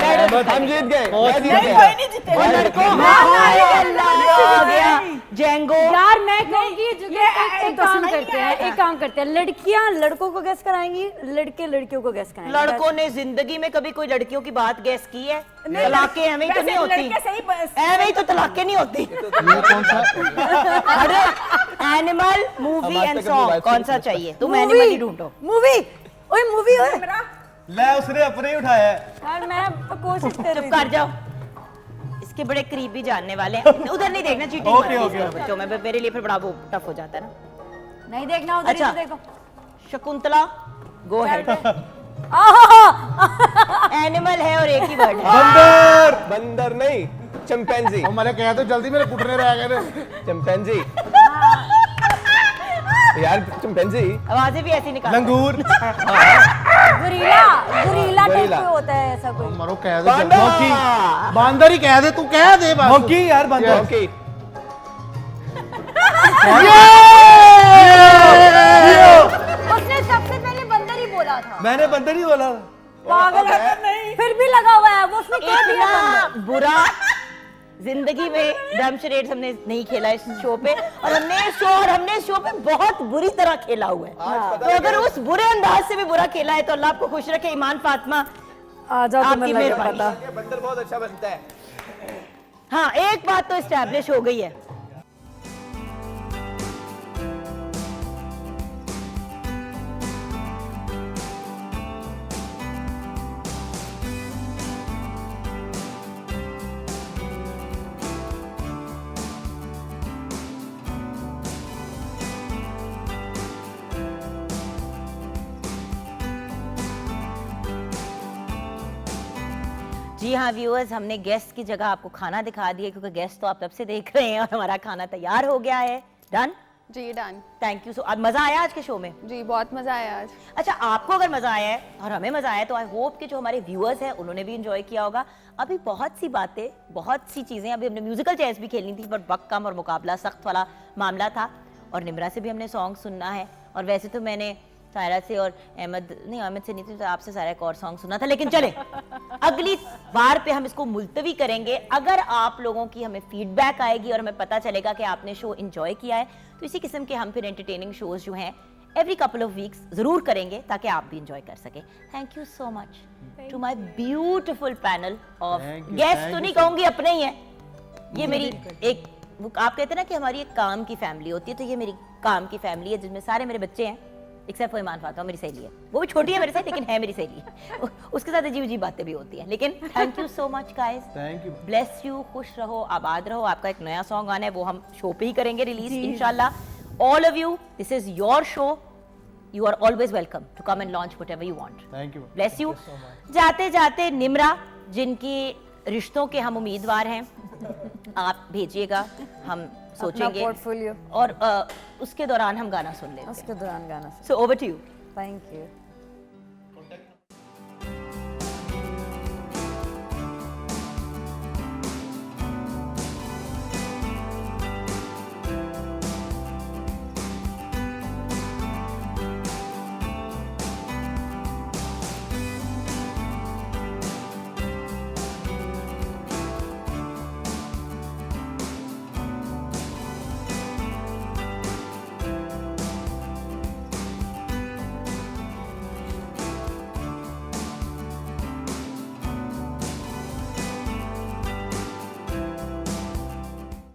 हम जीत गए। मैं जीत गया। कोई नहीं जीते। और लड़कों हाय अल्लाह आ गया जेंगो। यार मैं कहूँगी जो ये एक तो काम सुना ही करते नहीं हैं, आया। एक काम करते हैं, लड़कियां लड़कों को गैस कराएंगी, लड़के लड़कियों को गैस कराएंगे। लड़कों ने जिंदगी में कभी कोई लड़कियों की बात गैस की है? तलाकें एवं ही तो नहीं होती। एवं ही तो तलाकें नहीं होती। ये कौन सा? अरे एनिमल मूवी एंड सॉन्ग कौन सा चाहिए? तुम एनिमल ही ढूंढो। मूवी ओए मूवी ओए ले उसने अपने ही उठाया है। यार मैं कोशिश कर रही चुप कर जाओ, इसके बड़े करीबी जानने वाले हैं। उधर नहीं देखना, चीटिंग ओके, मत ओके, कीजिए बच्चों में, मेरे लिए फिर बड़ा वो टफ हो जाता है ना। नहीं देखना उधर ही अच्छा। तो देखो। शकुंतला गो हेड। एनिमल है और एक ही वर्ड है। बंदर। बंदर नहीं, चिंपैंजी। और मैंने कहा तो जल्दी मेरे घुटने रह गए ना। चिंपैंजी यार, चिंपैंजी। आवाजें भी ऐसी निकाल। लंगूर। गुरीला गुरीला टाइप गुरीला। कोई होता है ऐसा कोई। मरो कह दे बांदर। जल्दी। बांदर ही कह दे, तू कह दे बस। मंकी यार, बंदर। ओके। उसने सबसे पहले बंदर ही बोला था। मैंने बंदर ही बोला। पागल है नहीं, फिर भी लगा हुआ है वो। उसने कह दिया इतना बंदर। बुरा जिंदगी में डेमोन्स्ट्रेट हमने नहीं खेला इस शो पे, और हमने इस शो पे बहुत बुरी तरह खेला हुआ है। तो अगर उस बुरे अंदाज से भी बुरा खेला है तो अल्लाह आपको खुश रखे। ईमान फातिमा आ जाओ, आपकी तुम्हें लगा मेहरबानी। पता। ये बंदर बहुत अच्छा बनता है। हाँ, एक बात तो एस्टैब्लिश हो गई है। जी हाँ व्यूअर्स, हमने गेस्ट की जगह आपको खाना दिखा दिया क्योंकि गेस्ट तो आप तब से देख रहे हैं और हमारा खाना तैयार हो गया है। डन। जी डन। Thank you so. आज मजा आया आज के शो में? जी बहुत मज़ा आया आज। अच्छा, आपको अगर मजा आया है और हमें मजा आया है तो आई होप कि जो हमारे व्यूअर्स हैं उन्होंने भी एंजॉय किया होगा। अभी बहुत सी बातें, बहुत सी चीजें, अभी हमने म्यूजिकल चेयर्स भी खेलनी थी बट वक्त कम और मुकाबला सख्त वाला मामला था। और निम्रा से भी हमने सॉन्ग सुनना है, और वैसे तो मैंने सायरा से और अहमद से नहीं थी, तो आपसे सारा एक और सॉन्ग सुना था। लेकिन चले, अगली बार पे हम इसको मुलतवी करेंगे। अगर आप लोगों की हमें फीडबैक आएगी और हमें पता चलेगा कि आपने शो एंजॉय किया है, तो इसी किस्म के हम फिर एंटरटेनिंग शोज जो हैं एवरी कपल ऑफ वीक्स जरूर करेंगे ताकि आप भी एंजॉय कर सकें। Thank you so much to my beautiful panel of guest. तो नहीं कहूंगी, अपने ही हैं ये। मेरी एक, आप कहते हैं ना कि हमारी एक काम की फैमिली होती है, तो ये मेरी काम की फैमिली है जिसमें सारे मेरे बच्चे हैं एक्सेप्ट फॉर ईमान फातिमा, मेरी सहेली है। वो भी छोटी है मेरे से लेकिन है मेरी सहेली। उसके साथ अजीब अजीब बातें भी होती हैं। लेकिन thank you so much guys, thank you, bless you, खुश रहो, आबाद रहो। आपका एक नया सॉन्ग आना है, वो हम शो पे ही करेंगे रिलीज इंशाल्लाह। All of you, this is your show, you are always welcome to come and launch whatever you want. Thank you, bless you. जाते जाते निम्रा, जिनकी रिश्तों के हम उम्मीदवार हैं, आप भेजिएगा, हम सोचेंगे पोर्टफोलियो, और उसके दौरान हम गाना सुन लेंगे। उसके दौरान गाना। So over to you. Thank you.